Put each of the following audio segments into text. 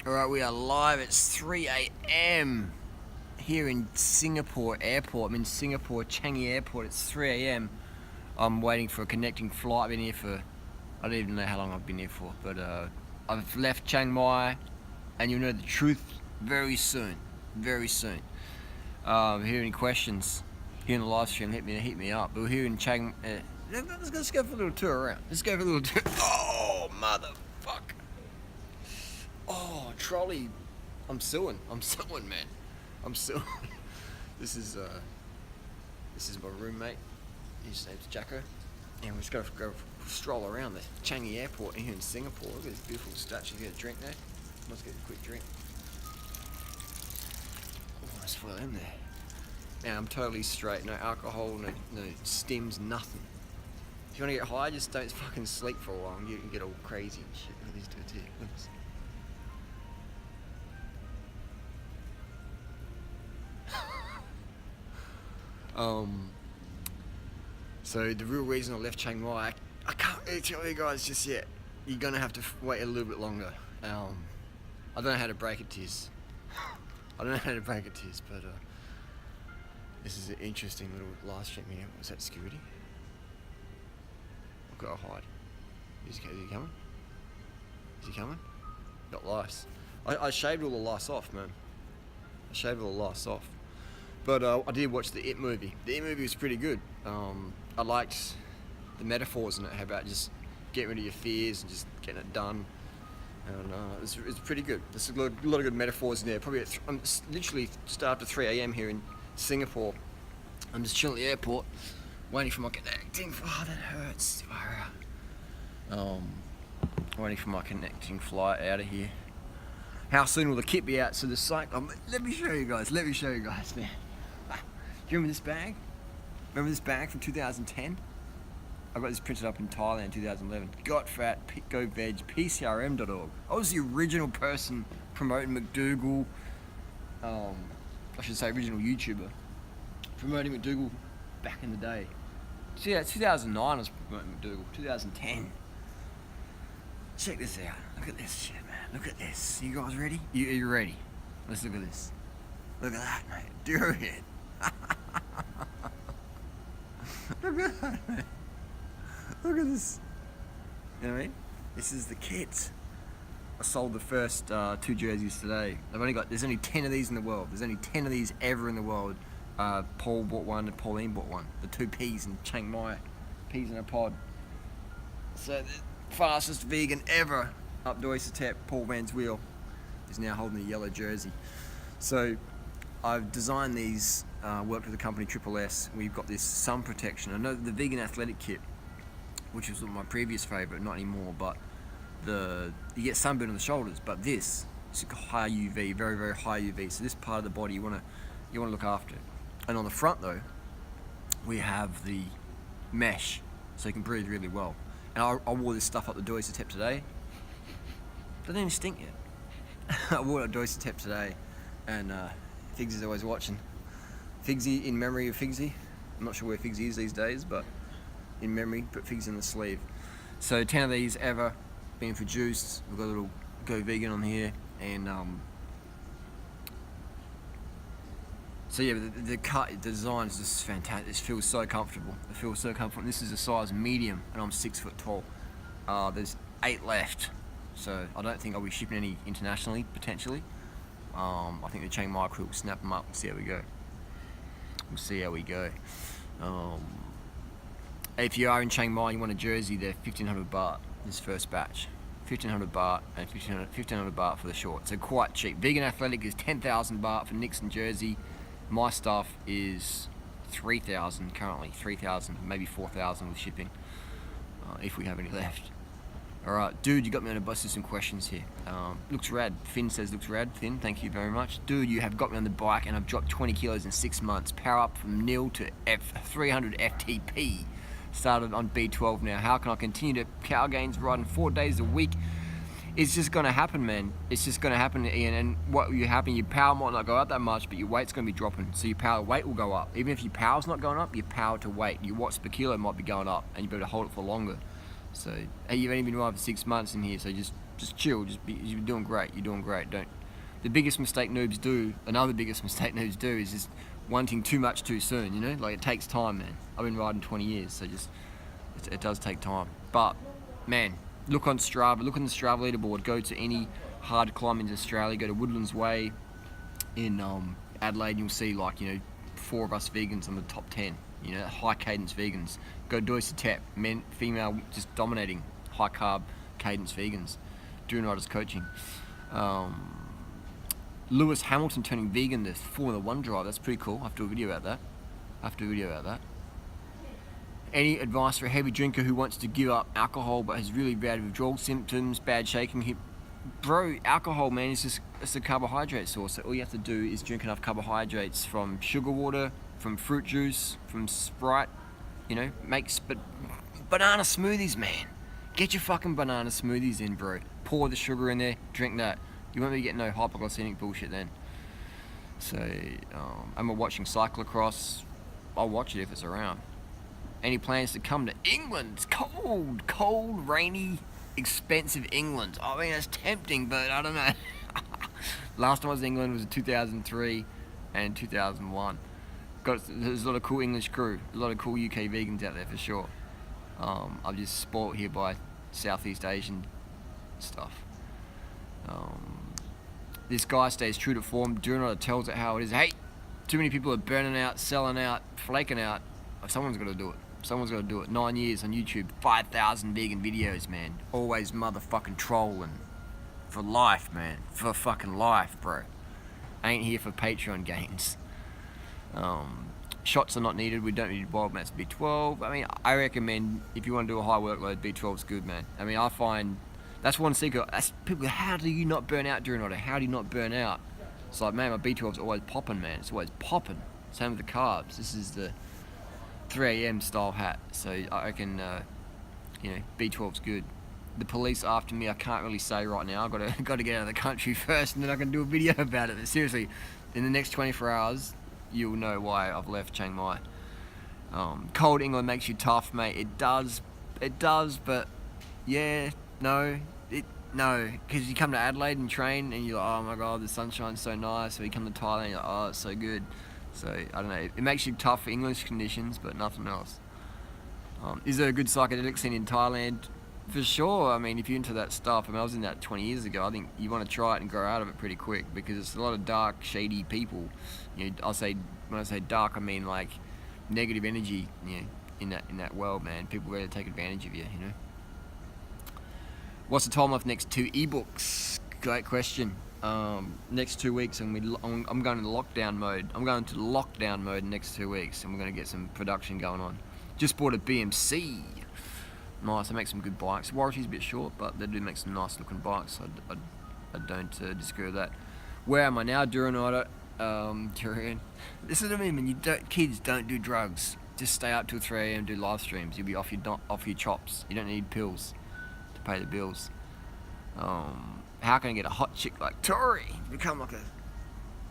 Alright, we are live. It's 3 a.m. here in Singapore Airport. I'm in Singapore, Changi Airport. It's 3 a.m. I'm waiting for a connecting flight. I've been here for, I don't even know how long I've been here for, but I've left Chiang Mai, and you'll know the truth very soon. Very soon. If you hear any questions here in the live stream, hit me up. But we're here in Chiang. Let's go for a little tour around. Let's go for a little tour. Oh, motherfucker. Oh, trolley. I'm suing, man. I'm suing. This is my roommate. His name's Jacko. And we're just going to go stroll around the Changi Airport here in Singapore. Look at this beautiful statue. Get a drink there. Let's get a quick drink. Oh, let's throw them there. Now, I'm totally straight. No alcohol, no stims, nothing. If you want to get high, just don't fucking sleep for a while. You can get all crazy and shit. Look at these dudes here. Look at this. So the real reason I left Chiang Mai, I can't really tell you guys just yet. You're gonna have to wait a little bit longer. I don't know how to break it to you. But this is an interesting little live stream here. Was that security? I've got to hide. Is he coming? Is he coming? Got lice. I shaved all the lice off, man. I shaved all the lice off. But I did watch the It movie. The It movie was pretty good. I liked the metaphors in it, how about just getting rid of your fears and just getting it done. And it's pretty good. There's a lot of good metaphors in there. Probably I'm literally just after 3 a.m. here in Singapore. I'm just chilling at the airport, waiting for my connecting. Oh, that hurts. Waiting for my connecting flight out of here. How soon will the kit be out? So the cycle. Let me show you guys, man. Do you remember this bag? Remember this bag from 2010? I got this printed up in Thailand in 2011. Got fat, go veg, PCRM.org. I was the original person promoting McDougal. I should say original YouTuber. Promoting McDougal back in the day. So yeah, 2009 I was promoting McDougal. 2010. Check this out. Look at this shit, man. Look at this. You guys ready? You ready? Let's look at this. Look at that, mate. Do it. Look at that, man. Look at this. You know what I mean? This is the kit. I sold the first 2 jerseys today. There's only 10 of these in the world. There's only 10 of these ever in the world. Paul bought one and Pauline bought one. The 2 peas in Chiang Mai. Peas in a pod. So the fastest vegan ever up Doisatep, Paul Van's wheel, is now holding the yellow jersey. So I've designed these, worked with the company Triple S. We've got this sun protection. I know the vegan athletic kit, which was my previous favourite, not anymore, but you get sunburn on the shoulders, but this is high UV, very, very high UV. So this part of the body you want to look after. And on the front though, we have the mesh, so you can breathe really well. And I wore this stuff up the Doisatep today. Doesn't even stink yet. I wore it at Doisatep today, and Figsy's always watching. Figsy, in memory of Figsy. I'm not sure where Figsy is these days, but in memory, put Figsy in the sleeve. So 10 of these ever being produced. We've got a little Go Vegan on here, and so yeah, the cut, the design is just fantastic. It feels so comfortable. This is a size medium, and I'm 6 foot tall. There's 8 left, so I don't think I'll be shipping any internationally, potentially. I think the Chiang Mai crew will snap them up and see how we go. If you are in Chiang Mai and you want a jersey, they're 1,500 baht, this first batch. 1,500 baht and 1,500 baht for the short. So quite cheap. Vegan Athletic is 10,000 baht for Nixon jersey. My stuff is 3,000 currently. 3,000, maybe 4,000 with shipping, if we have any left. Alright, dude, you got me on a bus with some questions here. Looks rad. Finn says looks rad. Finn, thank you very much. Dude, you have got me on the bike and I've dropped 20 kilos in 6 months. Power up from 0 to 300 FTP. Started on B12 now. How can I continue to power gains riding 4 days a week? It's just going to happen, man. It's just going to happen, Ian. And what will happen, your power might not go up that much, but your weight's going to be dropping. So your power weight will go up. Even if your power's not going up, your power to weight, your watts per kilo might be going up, and you'll be able to hold it for longer. So, hey, you've only been riding for 6 months in here, so just Just chill. You're doing great. You're doing great. Don't. The biggest mistake noobs do, another biggest mistake noobs do, is just wanting too much too soon. You know, like it takes time, man. I've been riding 20 years, so it does take time. But man, look on Strava. Look on the Strava leaderboard. Go to any hard climbing in Australia. Go to Woodlands Way in Adelaide, and you'll see, like, you know, 4 of us vegans on the top 10. You know, high cadence vegans. Go to Doisatep, men, female, just dominating high carb cadence vegans. Doing riders coaching. Lewis Hamilton turning vegan, the Formula 1 drive. That's pretty cool. I have to do a video about that. Any advice for a heavy drinker who wants to give up alcohol but has really bad withdrawal symptoms, bad shaking? Bro, alcohol, man, it's a carbohydrate source. So all you have to do is drink enough carbohydrates from sugar water, from fruit juice, from Sprite. You know, banana smoothies, man. Get your fucking banana smoothies in, bro. Pour the sugar in there, drink that. You won't be getting no hypoglycemic bullshit then. So, I'm watching cyclocross. I'll watch it if it's around. Any plans to come to England? It's cold, rainy, expensive England. I mean, it's tempting, but I don't know. Last time I was in England was in 2003 and 2001. There's a lot of cool English crew, a lot of cool UK vegans out there for sure. I'm just spoilt here by Southeast Asian stuff. This guy stays true to form. Durnotter tells it how it is. Hey, too many people are burning out, selling out, flaking out. Someone's got to do it. 9 years on YouTube, 5,000 vegan videos, man. Always motherfucking trolling. For life, man. For fucking life, bro. I ain't here for Patreon gains. Shots are not needed. We don't need wild mass B12. I mean, I recommend, if you want to do a high workload, B12 is good, man. I mean, I find that's one secret. That's people. How do you not burn out during order? How do you not burn out? It's like, man, my B12's always popping, man. It's always popping. Same with the carbs. This is the 3 a.m. style hat. So I reckon, you know, B12's good. The police after me, I can't really say right now. I've got to get out of the country first, and then I can do a video about it. But seriously, in the next 24 hours, you'll know why I've left Chiang Mai. Cold England makes you tough, mate. It does, but yeah, no, because you come to Adelaide and train, and you're like, oh my god, the sunshine's so nice. So you come to Thailand, you're like, oh, it's so good. So I don't know, it makes you tough for English conditions, but nothing else. Is there a good psychedelic scene in Thailand? For sure. I mean, if you're into that stuff, I mean, I was in that 20 years ago. I think you want to try it and grow out of it pretty quick, because it's a lot of dark, shady people. You know, when I say dark, I mean like negative energy. You know, in that world, man. People ready to take advantage of you. You know. What's the timeline for next 2 ebooks? Great question. Next 2 weeks, I'm going into lockdown mode. I'm going to lockdown mode in the next 2 weeks, and we're going to get some production going on. Just bought a BMC. Nice, they make some good bikes. Warranty's a bit short, but they do make some nice looking bikes. I don't disagree with that. Where am I now? Durnotter. This is what I mean, man. Kids don't do drugs. Just stay up till 3 a.m. do live streams. You'll be off your chops. You don't need pills to pay the bills. How can I get a hot chick like Tori? Become like a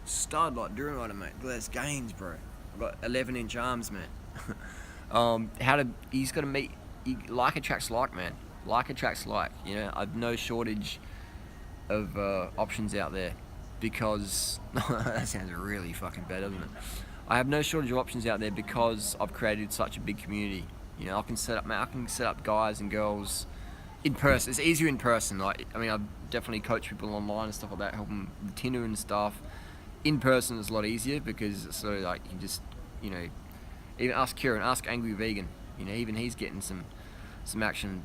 stud like Durnotter, mate. Look at those gains, bro. I've got 11-inch arms, man. You just got to meet. Like attracts like, man. Like attracts like. You know, I've no shortage of options out there, because that sounds really fucking bad, doesn't it? I have no shortage of options out there because I've created such a big community. You know, I can set up guys and girls in person. It's easier in person. Like, I mean, I've definitely coached people online and stuff like that, help them with Tinder and stuff. In person is a lot easier, because it's sort of like you can just, you know, even ask Kieran, ask Angry Vegan. You know, even he's getting some action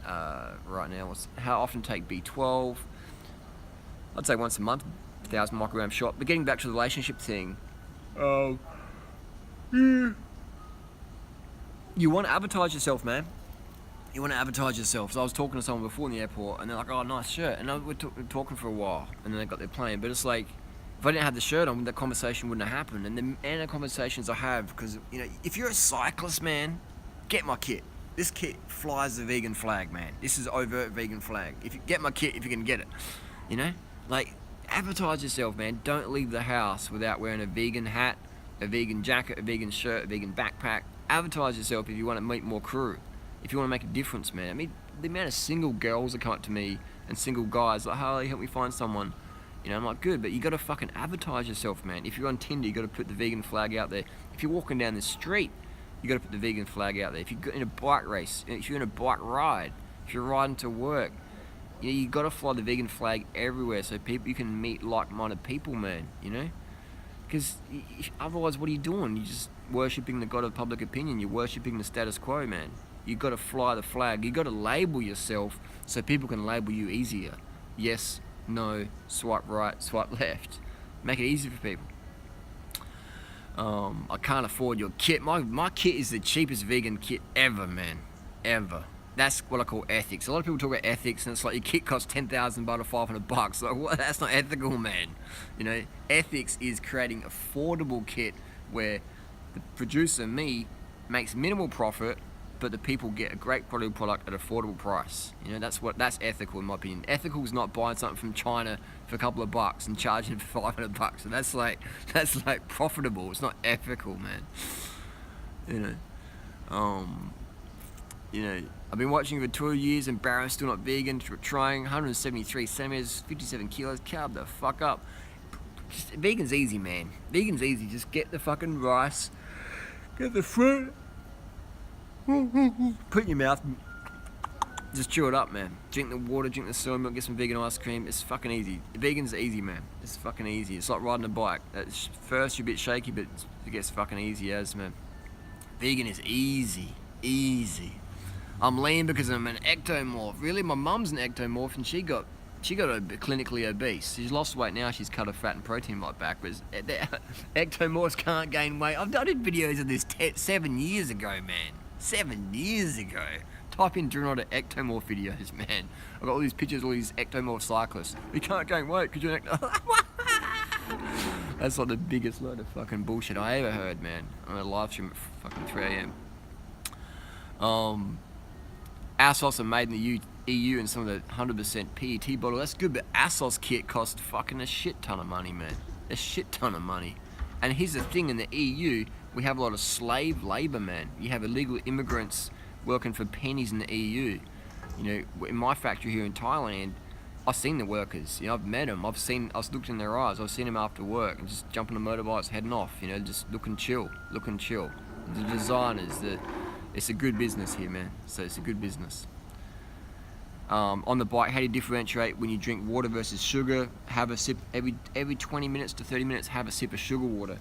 right now. How often take B12? I'd say once a month, 1,000 microgram shot. But getting back to the relationship thing, you want to advertise yourself, man. You want to advertise yourself. So I was talking to someone before in the airport, and they're like, "Oh, nice shirt." And we're talking for a while, and then they got their plane. But it's like, if I didn't have the shirt on, that conversation wouldn't have happened. And the conversations I have, because, you know, if you're a cyclist, man, get my kit. This kit flies the vegan flag, man. This is overt vegan flag. If you get my kit, if you can get it, you know, like, advertise yourself, man. Don't leave the house without wearing a vegan hat, a vegan jacket, a vegan shirt, a vegan backpack. Advertise yourself if you want to meet more crew. If you want to make a difference, man. I mean, the amount of single girls that come up to me and single guys like, Harley, help me find someone. You know, I'm like, good, but you got to fucking advertise yourself, man. If you're on Tinder, you got to put the vegan flag out there. If you're walking down the street, you got to put the vegan flag out there. If you're in a bike race, if you're in a bike ride, if you're riding to work, you know, you got to fly the vegan flag everywhere so you can meet like-minded people, man. You know, because otherwise, what are you doing? You're just worshipping the god of public opinion. You're worshipping the status quo, man. You got to fly the flag. You got to label yourself so people can label you easier. Yes, no, swipe right, swipe left. Make it easy for people. I can't afford your kit. My kit is the cheapest vegan kit ever, man. Ever. That's what I call ethics. A lot of people talk about ethics, and it's like your kit costs $10,000 or $500. Like, what? That's not ethical, man. You know, ethics is creating affordable kit where the producer, me, makes minimal profit, but the people get a great quality product at an affordable price. You know, that's ethical in my opinion. Ethical is not buying something from China for a couple of bucks and charging it for $500. So that's like profitable. It's not ethical, man. You know, I've been watching for 2 years and Barron's still not vegan. Trying 173 centimeters, 57 kilos. Carb the fuck up. Vegan's easy, man. Vegan's easy. Just get the fucking rice, get the fruit, put in your mouth, just chew it up, man. Drink the water, drink the soy milk, get some vegan ice cream. It's fucking easy. Vegan's easy, man. It's fucking easy. It's like riding a bike. At first you're a bit shaky, but it gets fucking easy as, man. Vegan is easy. Easy. I'm lean because I'm an ectomorph. Really, my mum's an ectomorph and she got clinically obese. She's lost weight now. She's cut her fat and protein right backwards. Ectomorphs can't gain weight. I did videos of this 7 years ago, man. 7 years ago. Type in "do not ectomorph" videos, man. I've got all these pictures of all these ectomorph cyclists. You can't gain weight because you're an ectomorph. That's like the biggest load of fucking bullshit I ever heard, man. On a live stream at fucking 3 a.m. ASOS are made in the EU and some of the 100% PET bottle. That's good, but ASOS kit costs fucking a shit ton of money, man. A shit ton of money. And here's the thing, in the EU, we have a lot of slave labour, man. You have illegal immigrants working for pennies in the EU. You know, in my factory here in Thailand, I've seen the workers. You know, I've met them. I've looked in their eyes. I've seen them after work and just jumping on motorbikes, heading off. You know, just looking chill. The designers, it's a good business here, man. So it's a good business. On the bike, how do you differentiate when you drink water versus sugar? Have a sip every 20 minutes to 30 minutes. Have a sip of sugar water.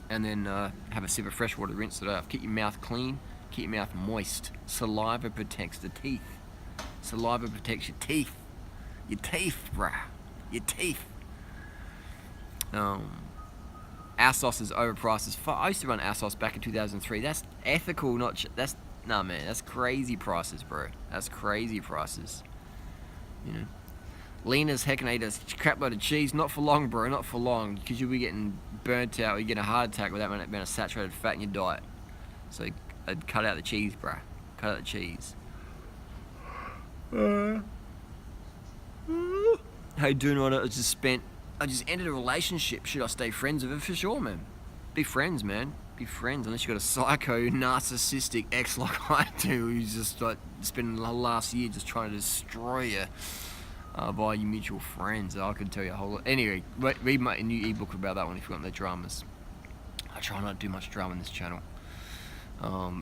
And then have a sip of fresh water. Rinse it off. Keep your mouth clean. Keep your mouth moist. Saliva protects the teeth. Saliva protects your teeth. Your teeth, bruh. Your teeth. ASOS is overpriced. I used to run ASOS back in 2003. That's ethical, not... Nah, man, that's crazy prices, bro. That's crazy prices. You know? Lean as heck and eat a crap load of cheese. Not for long, bro. Not for long. Because you'll be getting burnt out or you get a heart attack without being a saturated fat in your diet. So I'd cut out the cheese, bro. Cut out the cheese. Hey, doing what I just ended a relationship. Should I stay friends with her? For sure, man. Be friends, man. Be friends, unless you got a psycho, narcissistic ex like I do, who's just like spending the last year just trying to destroy you by your mutual friends. I could tell you a whole lot. Anyway, read my new ebook about that one if you want the dramas. I try not to do much drama in this channel.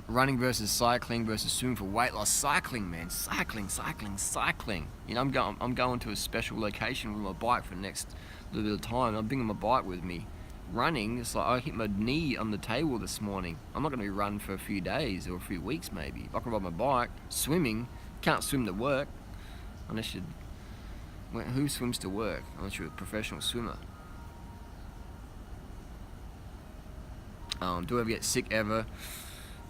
Running versus cycling versus swimming for weight loss. Cycling, man. Cycling. You know, I'm going to a special location with my bike for the next little bit of time. I'm bringing my bike with me. Running, it's like I hit my knee on the table this morning. I'm not going to be running for a few days or a few weeks maybe. I can ride my bike. Swimming, can't swim to work unless you... Who swims to work unless you're a professional swimmer? Do I ever get sick ever?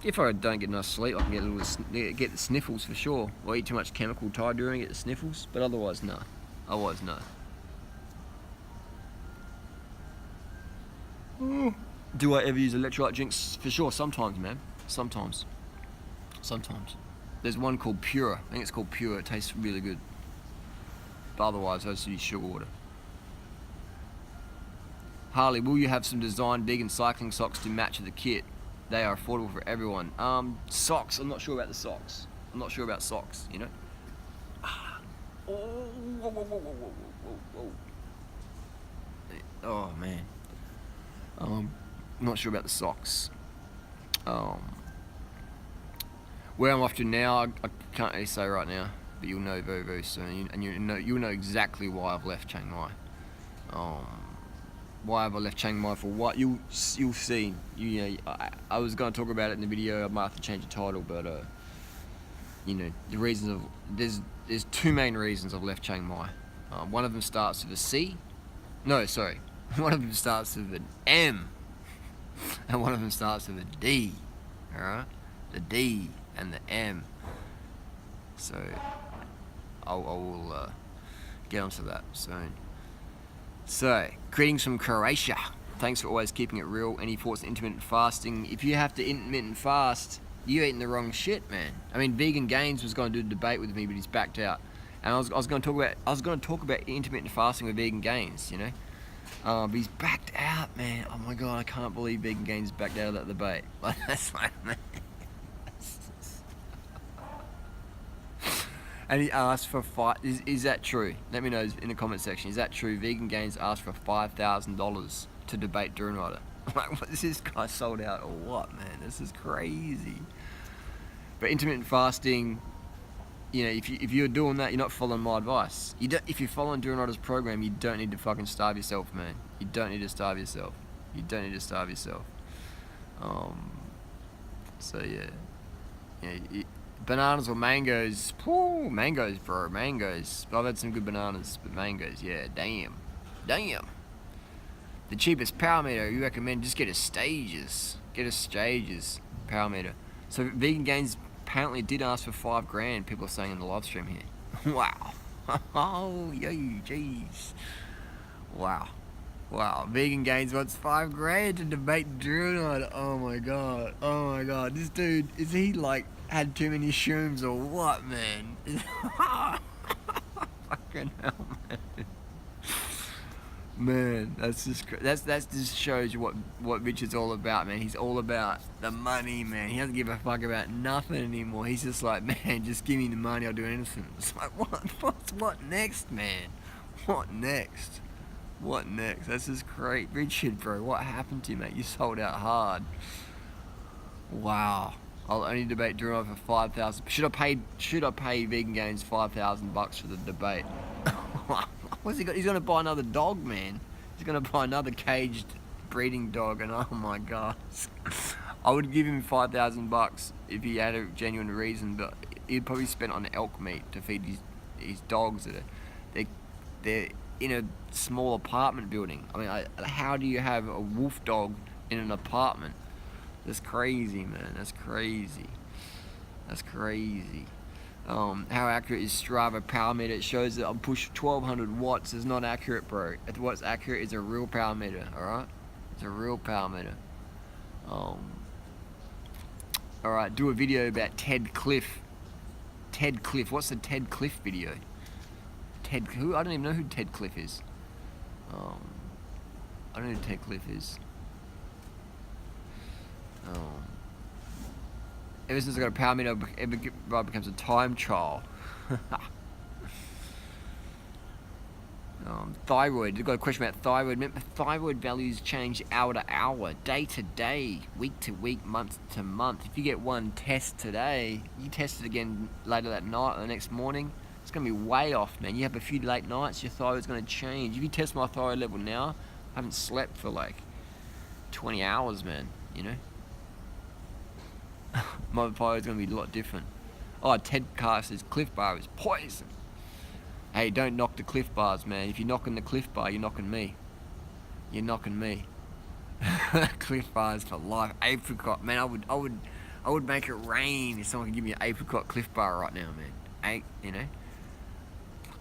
If I don't get enough sleep, I can get the sniffles for sure. Or eat too much chemical Thai during, get the sniffles. But otherwise, no. Do I ever use electrolyte drinks? For sure, sometimes, man. Sometimes. There's one called Pure. I think it's called Pure. It tastes really good. But otherwise, I just use sugar water. Harley, will you have some designed vegan cycling socks to match the kit? They are affordable for everyone. Socks. I'm not sure about the socks. You know? whoa. Oh man. Not sure about the socks. Where I'm off to now, I can't really say right now, but you'll know very, very soon, and you'll know exactly why I've left Chiang Mai. Why have I left Chiang Mai for what? You'll see. I was going to talk about it in the video. I might have to change the title, but the reasons of there's two main reasons I've left Chiang Mai. One of them starts with a C. No, sorry. One of them starts with an M, and one of them starts with a D. All right, the D and the M. So I will get onto that soon. So, greetings from Croatia. Thanks for always keeping it real. Any thoughts on intermittent fasting? If you have to intermittent fast, you're eating the wrong shit, man. I mean, Vegan Gains was going to do a debate with me, but he's backed out. And I was going to talk about intermittent fasting with Vegan Gains, but he's backed out, man. Oh my god, I can't believe Vegan Gains backed out of that debate. Like, that's like, man. And he asked for is that true? Let me know in the comment section. Is that true? Vegan Gains asked for $5,000 to debate Drew Rider. Like, what, is this guy sold out or what, man? This is crazy. But intermittent fasting, if you're doing that, you're not following my advice. If you're following Drew Rider's program, you don't need to fucking starve yourself, man. You don't need to starve yourself. So yeah. Bananas or mangoes? Woo, mangoes, bro, mangoes. I've had some good bananas, but mangoes, yeah, damn. The cheapest power meter you recommend, just get a stages power meter. So Vegan Gains apparently did ask for $5,000. People are saying in the live stream here. Wow. Oh, yo, jeez. Wow. Vegan Gains wants $5,000 to debate Drew Rider. Oh my god. This dude, is he like had too many shrooms or what, man? Fucking hell, man. Man, that's just shows you what Richard's all about, man. He's all about the money, man. He doesn't give a fuck about nothing anymore. He's just like, man, just give me the money, I'll do anything. It's like, what next, man? What next? That's just great. Richard, bro, what happened to you, mate? You sold out hard. Wow. I'll only debate Drew Rider for $5,000. Should I pay Vegan Gains $5,000 for the debate? What's he got? He's gonna buy another dog, man. He's gonna buy another caged breeding dog, and oh my god, I would give him $5,000 if he had a genuine reason, but he'd probably spend on elk meat to feed his dogs. They're in a small apartment building. I mean, how do you have a wolf dog in an apartment? That's crazy, man. That's crazy. How accurate is Strava power meter? It shows that I'll push 1200 watts. It's not accurate, bro. What's accurate is a real power meter, alright? It's a real power meter. Alright, do a video about Ted Cliff. What's the Ted Cliff video? Who? I don't even know who Ted Cliff is. I don't know who Ted Cliff is. Ever since I got a power meter, it becomes a time trial. Thyroid. You've got a question about thyroid. Remember, thyroid values change hour to hour, day to day, week to week, month to month. If you get one test today, you test it again later that night or the next morning, it's going to be way off, man. You have a few late nights, your thyroid's going to change. If you test my thyroid level now, I haven't slept for like 20 hours, man, My thyroid's going to be a lot different. Oh, Ted Carr says Cliff Bar is poison. Hey, don't knock the Cliff Bars, man. If you're knocking the Cliff Bar, you're knocking me. Cliff Bars for life. Apricot, man. I would make it rain if someone could give me an apricot Cliff Bar right now, man. I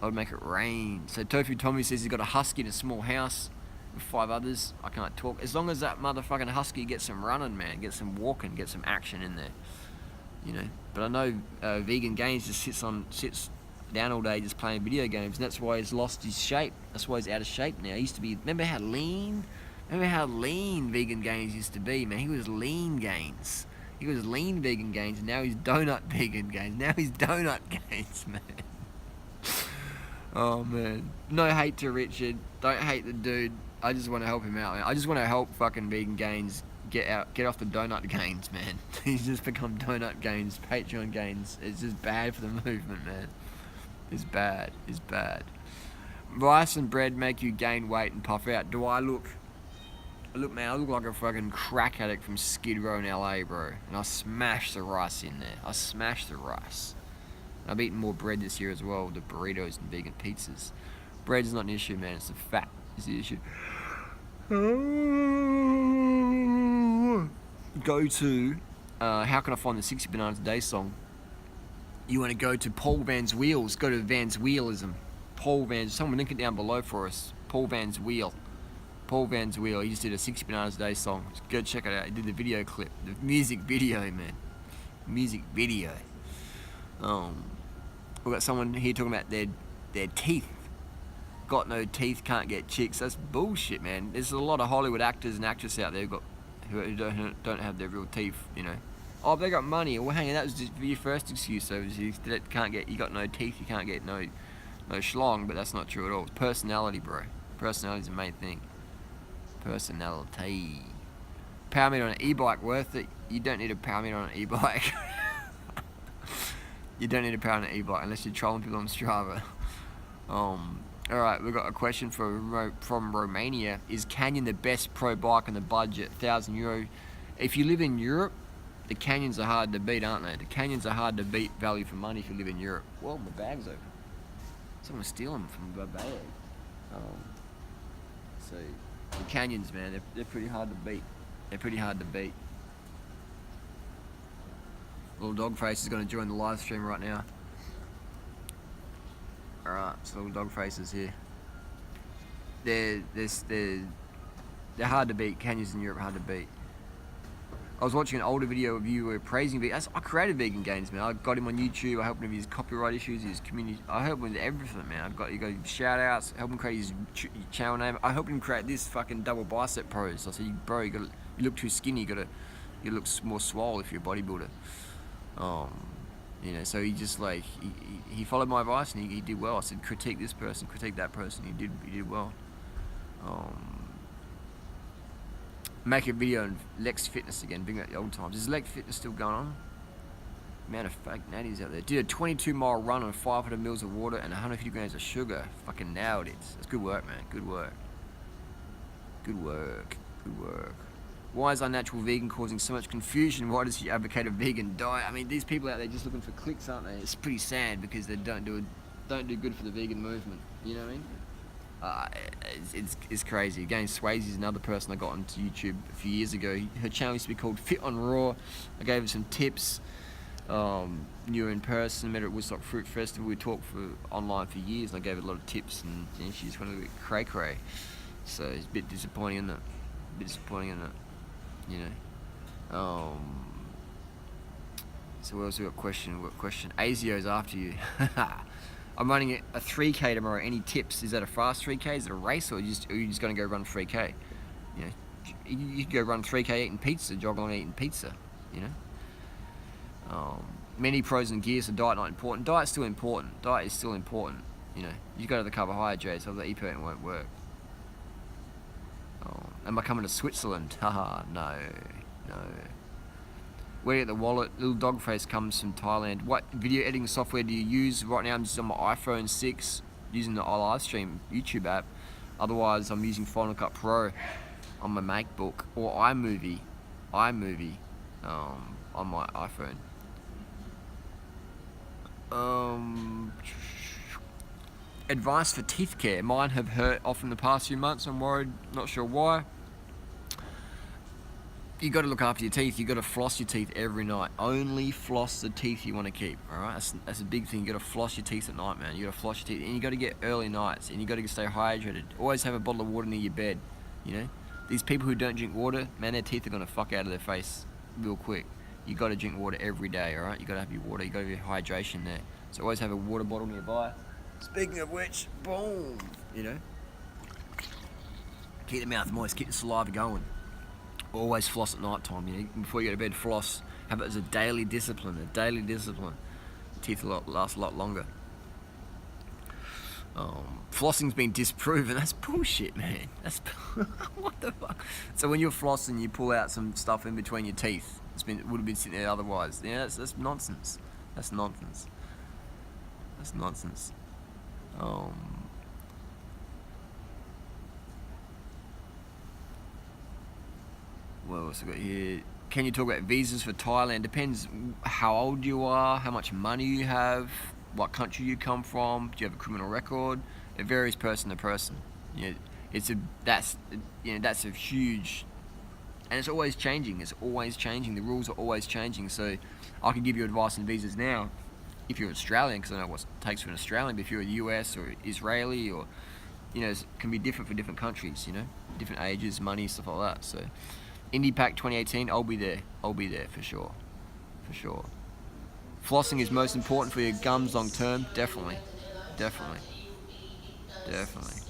would make it rain. So Tofu Tommy says he's got a husky in a small house with 5 others. I can't talk. As long as that motherfucking husky gets some running, man, get some walking, get some action in there, But I know Vegan Gains just sits down all day just playing video games, and that's why he's lost his shape. That's why he's out of shape now. He used to be. Remember how lean Vegan Gains used to be, man? He was lean Gains. He was lean Vegan Gains, and now he's donut Vegan Gains. Now he's donut Gains, man. Oh man, no hate to Richard. Don't hate the dude. I just want to help him out, man. I just want to help fucking Vegan Gains get off the donut gains, man. He's just become donut gains, Patreon gains. It's just bad for the movement, man. It's bad. It's bad. Rice and bread make you gain weight and puff out. Do I look? Look, man, I look like a fucking crack addict from Skid Row in LA, bro. And I smashed the rice in there. I smashed the rice. I've eaten more bread this year as well, the burritos and vegan pizzas. Bread is not an issue, man. It's the fat is the issue. Go to, how can I find the 60 Bananas a Day song? You want to go to Paul Van's Wheels. Go to Van's Wheelism. Paul Van's, someone link it down below for us. Paul Van's Wheel. Paul Van's Wheel. He just did a 60 Bananas a Day song. Just go check it out. He did the video clip. The music video, man. Music video. We've got someone here talking about their teeth. Got no teeth, can't get chicks. That's bullshit, man. There's a lot of Hollywood actors and actresses out there who don't have their real teeth, you know. Oh, they got money. Well, hang on, that was just your first excuse. So you got no teeth, you can't get no schlong, but that's not true at all. It's personality, bro. Personality's the main thing. Personality. Power meter on an e-bike worth it? You don't need a power meter on an e-bike. You don't need a power on an e-bike unless you're trolling people on Strava. Alright, we've got a question from Romania. Is Canyon the best pro bike on the budget? €1,000. If you live in Europe, the Canyons are hard to beat, aren't they? The Canyons are hard to beat value for money if you live in Europe. Well, my bag's open. Someone's stealing them from my bag. So, the Canyons, man, they're pretty hard to beat. They're pretty hard to beat. Little dog face is going to join the live stream right now. Alright, so little dog faces here. They're hard to beat. Canyons in Europe are hard to beat. I was watching an older video of you praising vegan. I created Vegan Gains, man. I got him on YouTube. I helped him with his copyright issues, his community. I helped him with everything, man. You got shout outs, help him create his channel name. I helped him create this fucking double bicep pose. I said, bro, you look too skinny. You look more swole if you're a bodybuilder. You know, so he just like he followed my advice and he did well. I said, critique this person, critique that person. He did well. Make a video on Lex Fitness again, bring out the old times. Is Lex Fitness still going on? Amount of fake natties out there. Did a 22-mile run on 500 mils of water and 150 grams of sugar. Fucking nailed it. That's good work, man. Good work. Good work. Good work. Why is unnatural vegan causing so much confusion? Why does he advocate a vegan diet? I mean, these people out there just looking for clicks, aren't they? It's pretty sad because they don't do good for the vegan movement. You know what I mean? It's crazy. Again, Swayze's another person I got onto YouTube a few years ago. Her channel used to be called Fit on Raw. I gave her some tips. Knew her in person, met her at Woodstock Fruit Festival. We talked online for years, and I gave her a lot of tips, and you know, she just went a bit cray-cray. So it's a bit disappointing, isn't it? A bit disappointing, isn't it? You know. So what else we got? Question? ASIO's after you. I'm running a 3K tomorrow. Any tips? Is that a fast 3K? Is it a race, or are you just going to go run 3K? You know, you could go run 3K eating pizza, jog along eating pizza. You know. Many pros and gears. So diet not important. Diet's still important. Diet is still important. You know, you go to the carbohydrates, other eating won't work. Am I coming to Switzerland? Haha, no. Where at the wallet? Little dog face comes from Thailand. What video editing software do you use? Right now I'm just on my iPhone 6 using the iLivestream YouTube app. Otherwise I'm using Final Cut Pro on my MacBook or iMovie on my iPhone. Advice for teeth care. Mine have hurt off in the past few months. I'm worried, not sure why. You got to look after your teeth. You got to floss your teeth every night. Only floss the teeth you want to keep. All right, that's a big thing. You got to floss your teeth at night, man. You got to floss your teeth, and you got to get early nights, and you got to stay hydrated. Always have a bottle of water near your bed. You know, these people who don't drink water, man, their teeth are gonna fuck out of their face real quick. You got to drink water every day. All right, you got to have your water. You got to have your hydration there. So always have a water bottle nearby. Speaking of which, boom. You know, keep the mouth moist, keep the saliva going. Always floss at night time, you know, before you go to bed, floss. Have it as a daily discipline, Teeth will last a lot longer. Flossing's been disproven. That's bullshit, man. That's what the fuck. So when you're flossing, you pull out some stuff in between your teeth. It would have been sitting there otherwise. Yeah, that's nonsense. That's nonsense. That's nonsense. What else I got here? Can you talk about visas for Thailand? Depends how old you are, how much money you have, what country you come from. Do you have a criminal record? It varies person to person. That's a huge, and it's always changing. It's always changing. The rules are always changing. So I can give you advice on visas now, if you're Australian, because I know what it takes for an Australian. But if you're a US or Israeli, or it can be different for different countries. Different ages, money, stuff like that. So IndiePack 2018, I'll be there. I'll be there for sure. For sure. Flossing is most important for your gums long term. Definitely. Definitely. Definitely.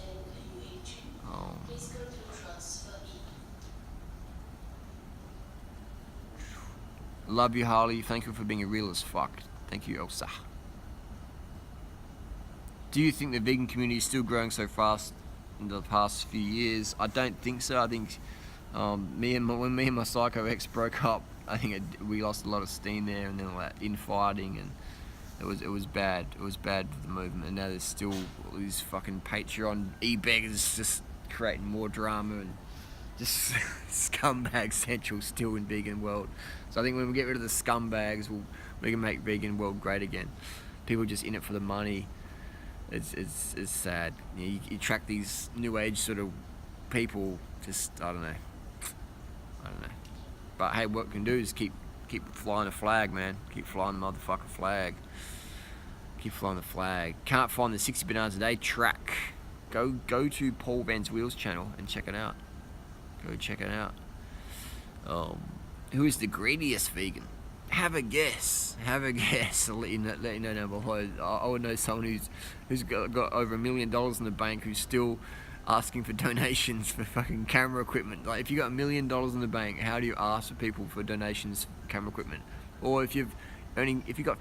Love you, Harley. Thank you for being a real as fuck. Thank you, Elsa. Do you think the vegan community is still growing so fast in the past few years? I don't think so. I think when me and my psycho ex broke up, I think we lost a lot of steam there, and then infighting, and it was bad. It was bad for the movement, and now there's still all these fucking Patreon e-beggars just creating more drama and just scumbag central still in vegan world. So I think when we get rid of the scumbags, we can make vegan world great again. People just in it for the money. It's sad. You track these new age sort of people. Just I don't know. But hey, what we can do is keep flying the flag, man. Keep flying the motherfucking flag. Keep flying the flag. Can't find the 60 bananas a day track. Go to Paul Van's Wheels channel and check it out. Go check it out. Who is the greediest vegan? Have a guess. Have a guess. I'll let you know down below. I would know someone who's got over $1 million in the bank, who's still asking for donations for fucking camera equipment. Like, if you got $1 million in the bank, how do you ask for people for donations for camera equipment? Or if you got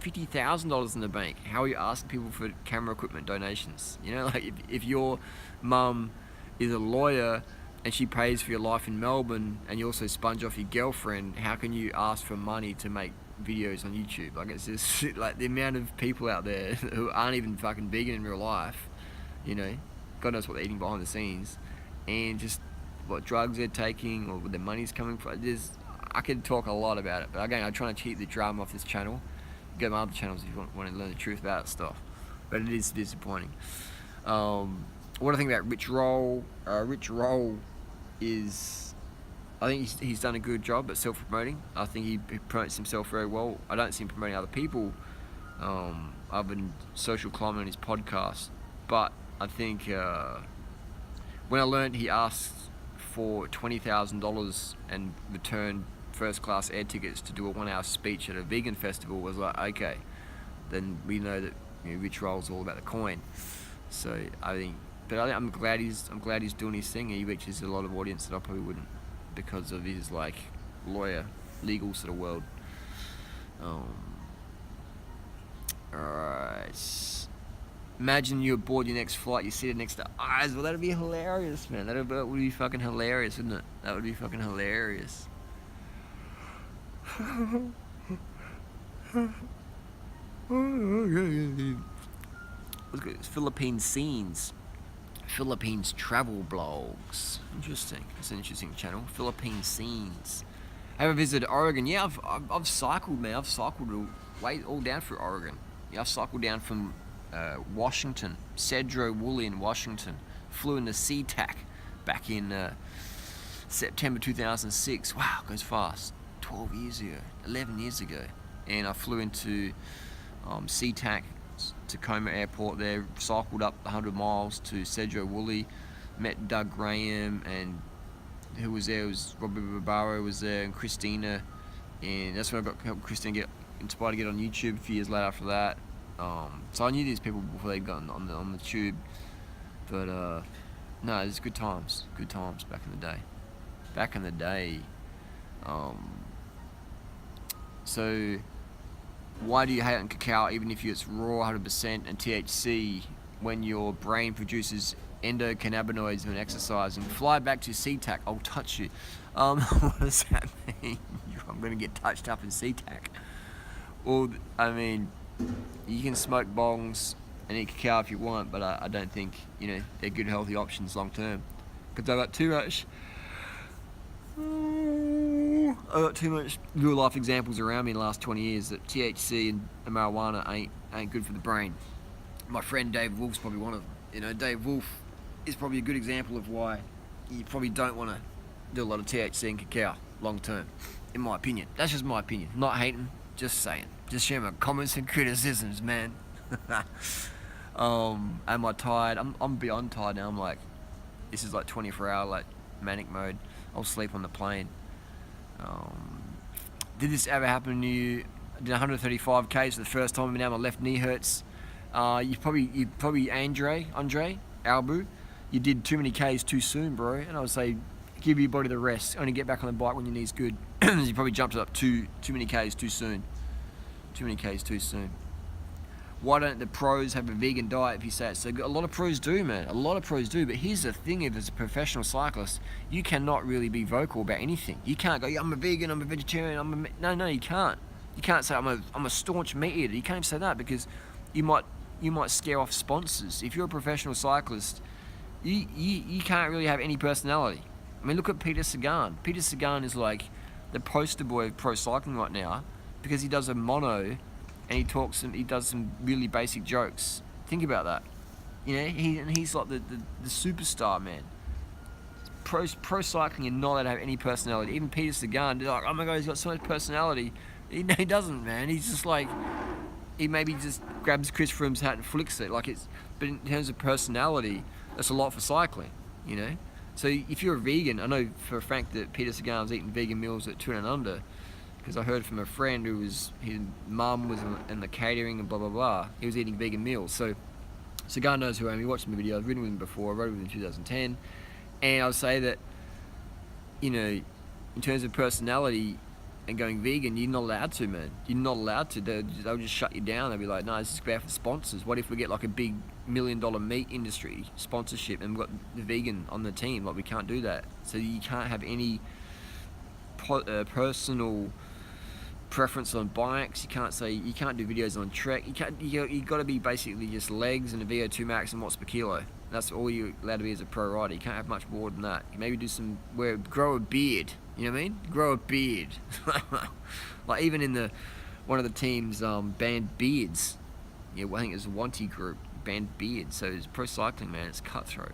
$50,000 in the bank, how are you asking people for camera equipment donations? Like if your mum is a lawyer and she pays for your life in Melbourne, and you also sponge off your girlfriend, how can you ask for money to make videos on YouTube? Like, it's just like the amount of people out there who aren't even fucking vegan in real life, God knows what they're eating behind the scenes, and just what drugs they're taking or where their money's coming from. I could talk a lot about it, but again, I'm trying to keep the drama off this channel. Go to my other channels if you want to learn the truth about stuff. But it is disappointing. What do I think about Rich Roll? Rich Roll is, I think he's done a good job at self-promoting. I think he promotes himself very well. I don't see him promoting other people other than Social Climate on his podcast. But I think when I learned he asked for $20,000 and returned first-class air tickets to do a 1-hour speech at a vegan festival, was like, okay, then we know that Rich Roll's all about the coin. So I'm glad he's doing his thing. He reaches a lot of audience that I probably wouldn't, because of his legal sort of world. Alright. Imagine you're aboard your next flight, you're seated next to eyes. Well, that'd be hilarious, man. That would be fucking hilarious, wouldn't it? That would be fucking hilarious. Look at Philippine scenes. Philippines travel blogs. Interesting. It's an interesting channel. Philippine scenes. Have I visited Oregon? Yeah, I've cycled, man. I've cycled all down through Oregon. Yeah, I've cycled down from Washington, Cedro Woolley in Washington. Flew into SeaTac back in September 2006. Wow, goes fast. 12 years ago, 11 years ago. And I flew into SeaTac, Tacoma Airport there, cycled up 100 miles to Cedro Woolley, met Doug Graham, and who was there? It was Robbie Barbaro was there, and Christina, and that's when I helped Christina get inspired to get on YouTube a few years later after that. So I knew these people before they'd gotten on the tube, but no, it was good times back in the day. So why do you hate on cacao even if it's raw 100% and THC when your brain produces endocannabinoids when exercising. Fly back to SeaTac. I'll touch you. What does that mean? I'm going to get touched up in SeaTac. Well, I mean, you can smoke bongs and eat cacao if you want, but I don't think, they're good healthy options long term. Because I got too much real life examples around me in the last 20 years that THC and marijuana ain't good for the brain. My friend Dave Wolf's probably one of them. Dave Wolf is probably a good example of why you probably don't want to do a lot of THC and cacao long term, in my opinion. That's just my opinion. Not hating, just saying. Just sharing my comments and criticisms, man. Am I tired? I'm beyond tired now. I'm like, this is like 24-hour like manic mode. I'll sleep on the plane. Did this ever happen to you? I did 135 Ks for the first time, and now my left knee hurts. You probably Andre Albu, you did too many Ks too soon, bro. And I would say, give your body the rest. Only get back on the bike when your knee's good. You probably jumped it up too many Ks too soon. Too many Ks too soon. Why don't the pros have a vegan diet if you say it? So a lot of pros do, man. A lot of pros do. But here's the thing, if as a professional cyclist, you cannot really be vocal about anything. You can't go, yeah, I'm a vegan, I'm a vegetarian, No, you can't. You can't say, I'm a staunch meat eater. You can't even say that because you might scare off sponsors. If you're a professional cyclist, you can't really have any personality. I mean, look at Peter Sagan. Peter Sagan is like the poster boy of pro cycling right now because he does a mono and he does some really basic jokes. Think about that. He's like the superstar, man. Pro cycling, you're not allowed to have any personality. Even Peter Sagan, they're like, oh my god, he's got so much personality. He doesn't, man. He's just like, he maybe just grabs Chris Froome's hat and flicks it. But in terms of personality, that's a lot for cycling, So if you're a vegan, I know for a fact that Peter Sagan's eating vegan meals at 2 and under, because I heard from a friend his mum was in the catering and blah blah blah. He was eating vegan meals, so Sagan knows who I am. He watched my video. I've ridden with him before. I rode with him in 2010, and I would say that, in terms of personality and going vegan, you're not allowed to, man. You're not allowed to. They'll just shut you down. They'll be like, no, this is bad for sponsors. What if we get like a big $1 million meat industry sponsorship and we've got the vegan on the team? Like, we can't do that. So you can't have any personal preference on bikes. You can't do videos on Trek. You got to be basically just legs and a VO2 max and watts per kilo. That's all you're allowed to be as a pro rider. You can't have much more than that. You maybe do grow a beard. You know what I mean? Grow a beard. Like even in one of the teams banned beards. Yeah, I think it's a Wanty group banned beards. So it's pro cycling, man. It's cutthroat.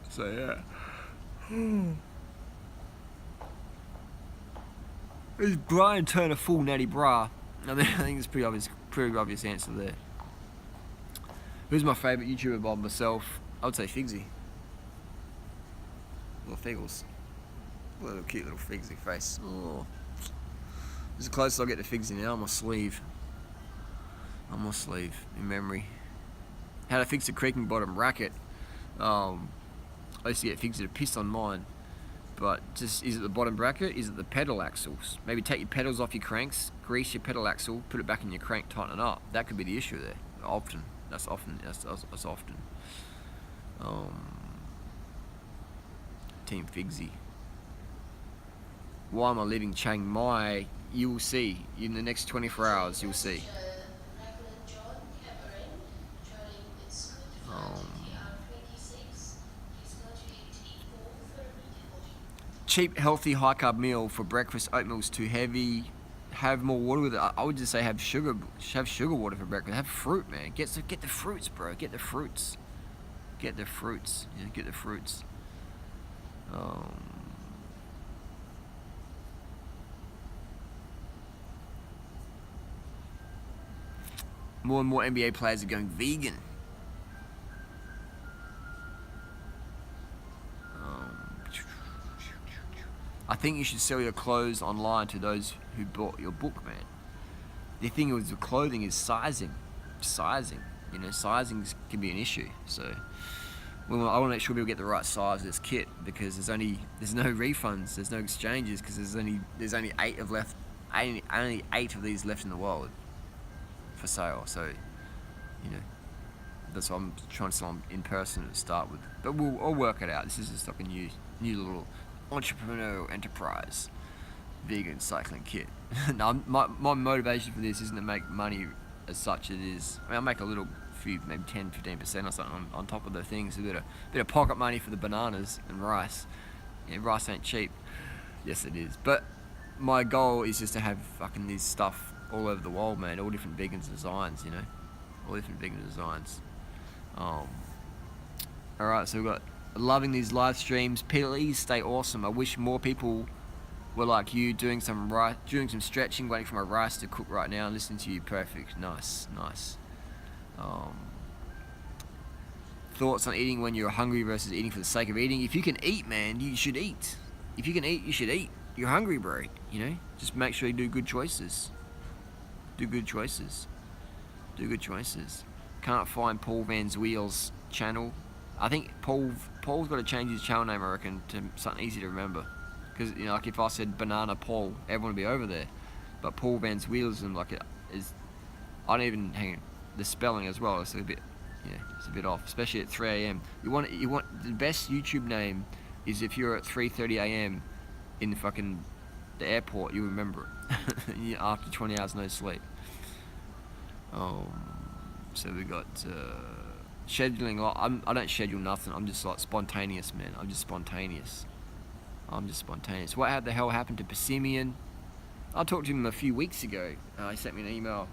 So yeah. Is Brian Turner full natty bra? I mean, I think it's pretty obvious answer there. Who's my favourite YouTuber by myself? I would say Figsy. Little Figgles. Little cute little Figsy face. Oh. This is the closest I'll get to Figsy now. On my sleeve, in memory. How to fix a creaking bottom racket. I used to get Figsy to piss on mine. But just, is it the bottom bracket? Is it the pedal axles? Maybe take your pedals off your cranks, grease your pedal axle, put it back in your crank, tighten it up. That could be the issue there. That's often. Team Figsy. Why am I leaving Chiang Mai? You will see. In the next 24 hours, you'll see. Cheap, healthy, high-carb meal for breakfast. Oatmeal's too heavy. Have more water with it. I would just say have sugar water for breakfast. Have fruit, man. Get the fruits, bro. Get the fruits. Yeah, get the fruits. More and more NBA players are going vegan. I think you should sell your clothes online to those who bought your book, man. The thing with clothing is sizing. Sizing can be an issue. So, I want to make sure people get the right size of this kit because there's no refunds, there's no exchanges because there's only 8 of these left in the world. for sale. So, you know, that's why I'm trying to sell them in person to start with. But I'll work it out. This is just like a new little entrepreneurial enterprise. Vegan cycling kit. No, my motivation for this isn't to make money as such. It is, I mean, I'll make a little few, maybe 10-15% or something on top of the things. A bit of pocket money for the bananas and rice. Yeah, rice ain't cheap. Yes, it is. But my goal is just to have fucking this stuff all over the world, man. All different vegan designs, you know. All different vegan designs. Alright, so we've got loving these live streams. Please stay awesome. I wish more people were like you, doing some stretching, waiting for my rice to cook right now and listening to you. Perfect. Nice. Thoughts on eating when you're hungry versus eating for the sake of eating. If you can eat, man, you should eat. If you can eat, you should eat. You're hungry, bro. You know, just make sure you do good choices. Can't find Paul Van's Wheels channel. I think Paul's got to change his channel name, I reckon, to something easy to remember. Because, you know, like if I said Banana Paul, everyone would be over there. But Paul Van's Wheels, and like it is, I don't even hang on, the spelling as well. It's a bit, it's a bit off, especially at 3 a.m. You want the best YouTube name is if you're at 3:30 a.m. in the airport, you remember it after 20 hours no sleep. So we got scheduling. I don't schedule nothing. I'm just like spontaneous, man. I'm just spontaneous. What the hell happened to Persimmon? I talked to him a few weeks ago. He sent me an email.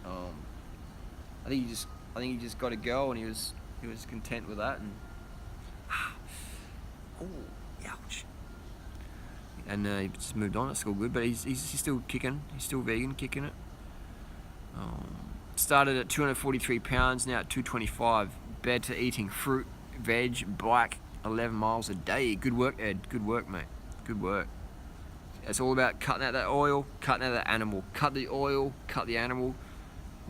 I think he just got a girl, and he was content with that. And ouch. And he just moved on. It's all good, but he's still kicking. He's still vegan, kicking it. Started at 243 pounds, now at 225. Bed to eating fruit, veg, bike, 11 miles a day. Good work, Ed. Good work, mate. Good work. It's all about cutting out that oil, cutting out that animal. Cut the oil, cut the animal.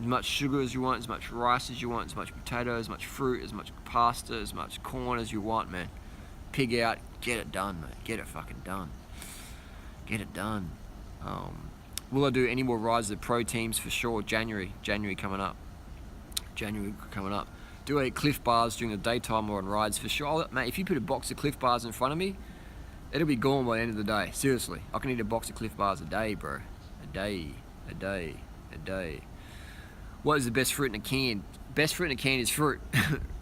As much sugar as you want, as much rice as you want, as much potato, as much fruit, as much pasta, as much corn as you want, man. Pig out, get it done, mate. Get it fucking done. Get it done. Will I do any more rides of pro teams? For sure. January coming up. Do I eat Cliff Bars during the daytime or on rides? For sure. Mate, if you put a box of Cliff Bars in front of me, it'll be gone by the end of the day. Seriously. I can eat a box of Cliff Bars a day, bro. A day. What is the best fruit in a can? Best fruit in a can is fruit.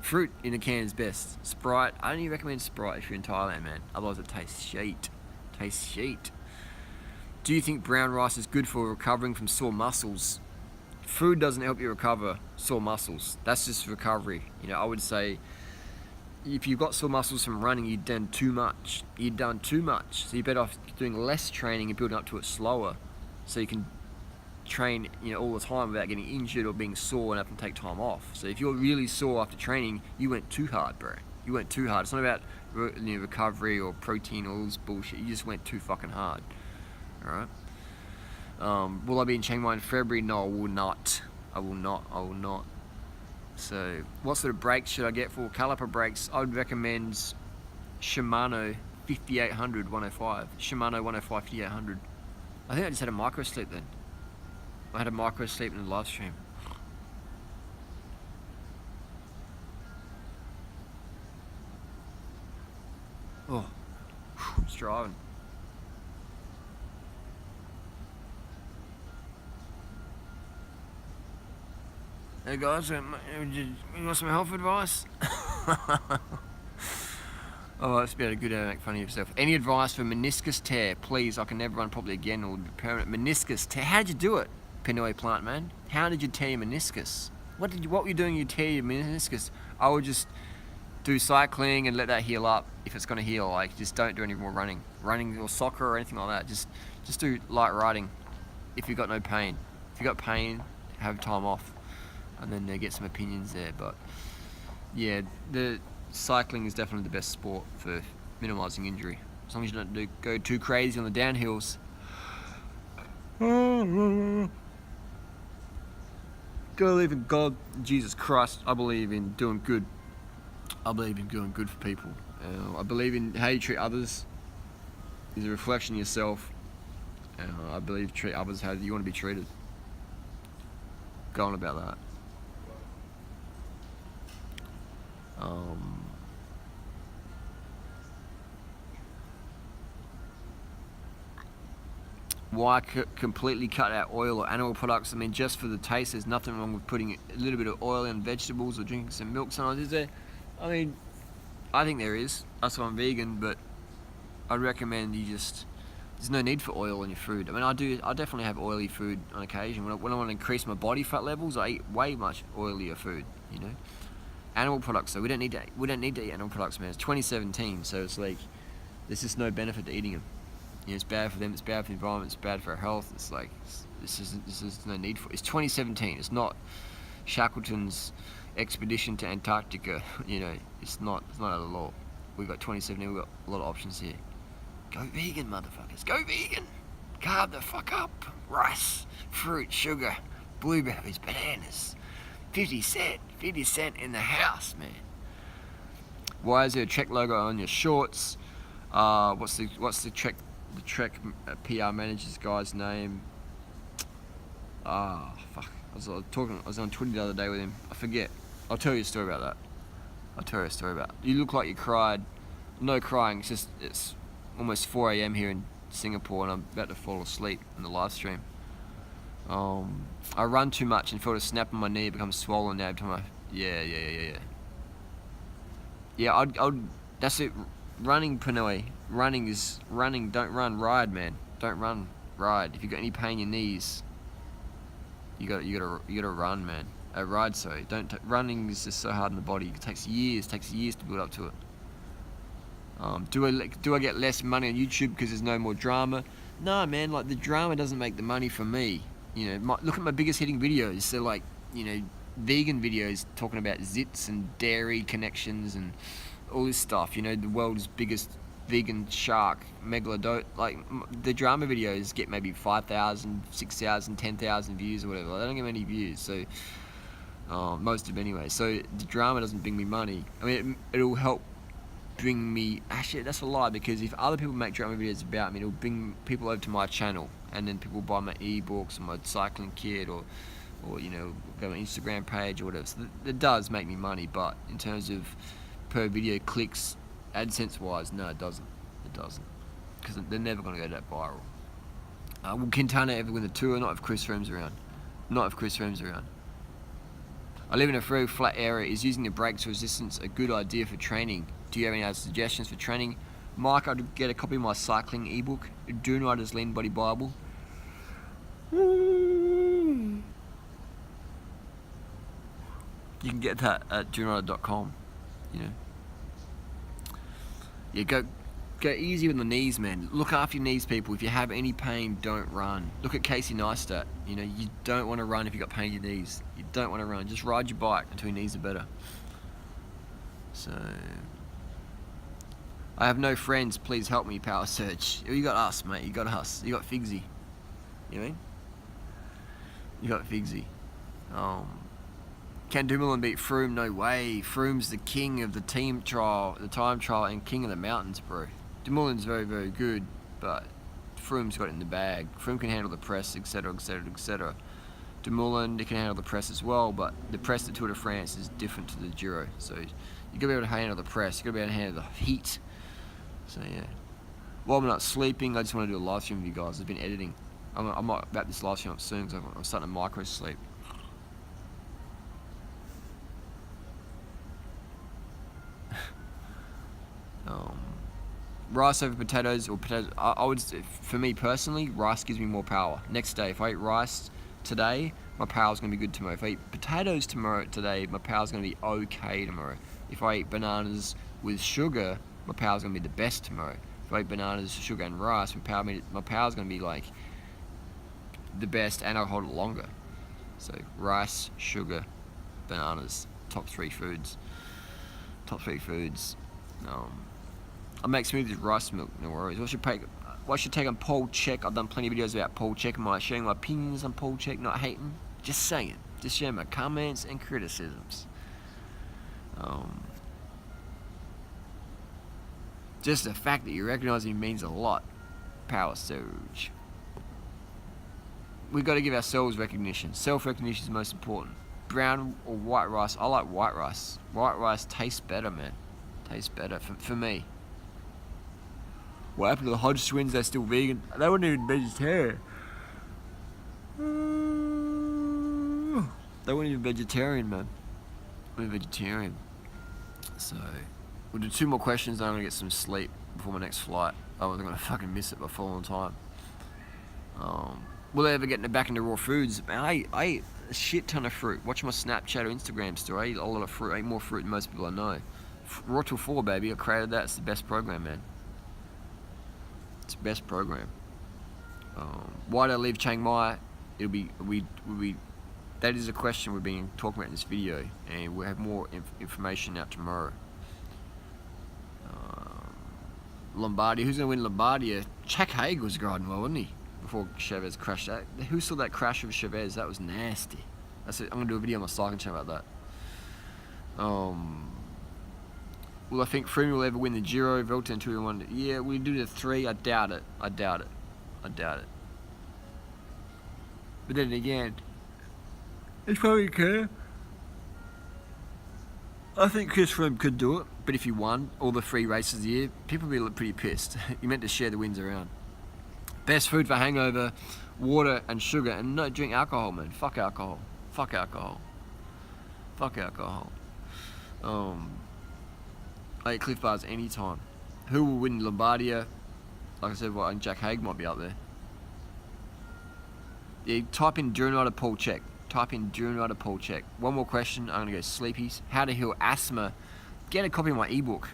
Fruit in a can is best. Sprite. I only recommend Sprite if you're in Thailand, man. Otherwise it tastes shit. Do you think brown rice is good for recovering from sore muscles? Food doesn't help you recover sore muscles. That's just recovery. You know, I would say if you've got sore muscles from running, you've done too much. So you're better off doing less training and building up to it slower, so you can train, all the time without getting injured or being sore and having to take time off. So if you're really sore after training, you went too hard, bro. You went too hard. It's not about recovery or protein or all this bullshit. You just went too fucking hard. Alright. Will I be in Chiang Mai in February? No, I will not. So, what sort of brakes should I get for caliper brakes? I would recommend Shimano 5800 105. Shimano 105 5800. I think I just had a micro sleep then. I had a micro sleep in the live stream. Oh, it's driving. Hey guys, you want some health advice? Oh, that's about a good way to make fun of yourself. Any advice for meniscus tear? Please, I can never run properly again or be permanent. Meniscus tear. How did you do it, Pinoy plant man? How did you tear your meniscus? What were you doing? You tear your meniscus? I would just do cycling and let that heal up if it's going to heal. Like, just don't do any more running or soccer or anything like that. Just do light riding if you've got no pain. If you've got pain, have time off. And then get some opinions there. But yeah, the cycling is definitely the best sport for minimising injury, as long as you don't go too crazy on the downhills. Go believe in God, Jesus Christ. I believe in doing good. I believe in doing good for people. I believe in how you treat others is a reflection of yourself. I believe treat others how you want to be treated. go on about that. Why completely cut out oil or animal products? I mean, just for the taste, there's nothing wrong with putting a little bit of oil in vegetables or drinking some milk sometimes, is there? I mean, I think there is. That's why I'm vegan, but I'd recommend you just... There's no need for oil in your food. I mean, I definitely have oily food on occasion. When I want to increase my body fat levels, I eat way much oilier food, you know? Animal products, though, we don't need to eat animal products, man. It's 2017, so it's like, there's just no benefit to eating them. You know, it's bad for them, it's bad for the environment, it's bad for our health. It's like, this is no need for it. It's 2017, it's not Shackleton's expedition to Antarctica, you know, it's not out of the law. We've got 2017, we've got a lot of options here. Go vegan, motherfuckers, go vegan! Carb the fuck up! Rice, fruit, sugar, blueberries, bananas. 50 cent in the house, man. Why is there a Trek logo on your shorts? What's the Trek PR manager's guy's name? Fuck. I was on Twitter the other day with him. I forget. I'll tell you a story about that. You look like you cried. No crying. It's almost 4 a.m. here in Singapore, and I'm about to fall asleep in the live stream. I run too much and felt a snap on my knee, become swollen now every time yeah. I'd that's it. Running, Pinoy. Running, don't run, ride, man. Don't run, ride. If you got any pain in your knees, you gotta run, man. Ride, sorry. Running is just so hard on the body. It takes years to build up to it. Do I get less money on YouTube because there's no more drama? No, man. Like, the drama doesn't make the money for me. You know, look at my biggest hitting videos. They're like, you know, vegan videos talking about zits and dairy connections and all this stuff. You know, the world's biggest vegan shark, megalodon. Like, the drama videos get maybe 5,000, 6,000, 10,000 views or whatever. They don't get many views, so most of them anyway. So the drama doesn't bring me money. I mean, it'll help bring me... Actually, that's a lie, because if other people make drama videos about me, it'll bring people over to my channel, and then people buy my ebooks or my cycling kit, or you know, go on my Instagram page or whatever. So it does make me money, but in terms of per video clicks, AdSense wise, no, it doesn't. Because they're never going to go that viral. Will Quintana ever win the tour? Not if Chris Froome's around. I live in a very flat area. Is using the brakes resistance a good idea for training? Do you have any other suggestions for training? Mike, I'd get a copy of my cycling ebook, Do Riders Lean Body Bible. You can get that at doonrider.com, you know. Yeah, go easy with the knees, man. Look after your knees, people. If you have any pain, don't run. Look at Casey Neistat. You know, you don't want to run if you've got pain in your knees. You don't want to run. Just ride your bike until your knees are better. So... I have no friends, please help me, Power Search. You got us, mate, you got us. You got Figsy. You know what I mean? You got Figsy. Can Dumoulin beat Froome? No way. Froome's the king of the time trial, and king of the mountains, bro. Dumoulin's very, very good, but Froome's got it in the bag. Froome can handle the press, etc., etc., etc. Dumoulin, they can handle the press as well, but the press at Tour de France is different to the Giro. So you gotta be able to handle the press, you gotta be able to handle the heat. So yeah. While I'm not sleeping, I just want to do a live stream with you guys. I've been editing. I might wrap this live stream up soon because I'm starting to micro sleep. Rice over potatoes, or potatoes. I would, for me personally, rice gives me more power. Next day, if I eat rice today, my power's gonna be good tomorrow. If I eat potatoes today, my power's gonna be okay tomorrow. If I eat bananas with sugar, my power's gonna be the best tomorrow. If I eat bananas, sugar, and rice, my power's gonna be like the best, and I'll hold it longer. So rice, sugar, bananas, top three foods. I make smoothies with rice milk, no worries. What's your take on Paul Check? I've done plenty of videos about Paul Check. Am I sharing my opinions on Paul Check, not hating? Just saying. Just sharing my comments and criticisms. Just the fact that you recognise me means a lot. Power Surge. we got to give ourselves recognition. Self-recognition is most important. Brown or white rice? I like white rice. White rice tastes better, man. Tastes better for me. What happened to the Hodge twins? They're still vegan. They weren't even vegetarian. They weren't even vegetarian, man. They weren't vegetarian. So, we'll do 2 more questions, then I'm gonna get some sleep before my next flight. I wasn't gonna fucking miss it by falling time. Will I ever get back into raw foods? Man, I ate a shit ton of fruit. Watch my Snapchat or Instagram story. I eat a lot of fruit. I eat more fruit than most people I know. Raw till 4, baby. I created that. It's the best program, man. It's the best program. Why did I leave Chiang Mai? That is a question we've been talking about in this video, and we'll have more information out tomorrow. Lombardia. Who's going to win Lombardia? Jack Haig was riding well, wasn't he? Before Chavez crashed that. Who saw that crash of Chavez? That was nasty. I'm going to do a video on my cycling channel about that. Will I think Froome will ever win the Giro? Velta and 2-1. Yeah, we do the 3. I doubt it. I doubt it. But then again, it's probably okay. I think Chris Froome could do it, but if he won all the 3 races a year, people would be pretty pissed. You meant to share the wins around. Best food for hangover, water and sugar, and no drink alcohol, man. Fuck alcohol. I eat Cliff Bars anytime. Who will win Lombardia? Like I said, I think Jack Haig might be up there. Yeah, type in Durinata Paul Check. One more question, I'm going to go sleepies. How to heal asthma. Get a copy of my ebook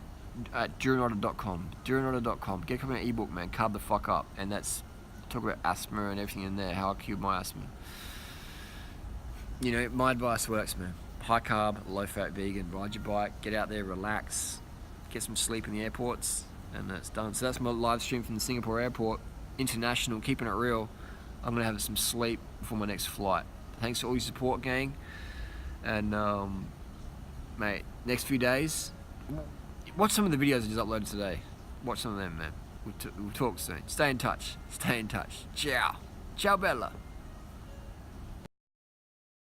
at durinata.com. Get a copy of my ebook, man. Carb the fuck up. And that's, talk about asthma and everything in there, how I cured my asthma. You know, my advice works, man. High carb, low fat vegan, ride your bike, get out there, relax, get some sleep in the airports, and that's done. So that's my live stream from the Singapore airport, international, keeping it real. I'm going to have some sleep before my next flight. Thanks for all your support, gang. And, mate, next few days, watch some of the videos I just uploaded today. Watch some of them, man. We'll talk soon. Stay in touch. Ciao. Ciao, Bella.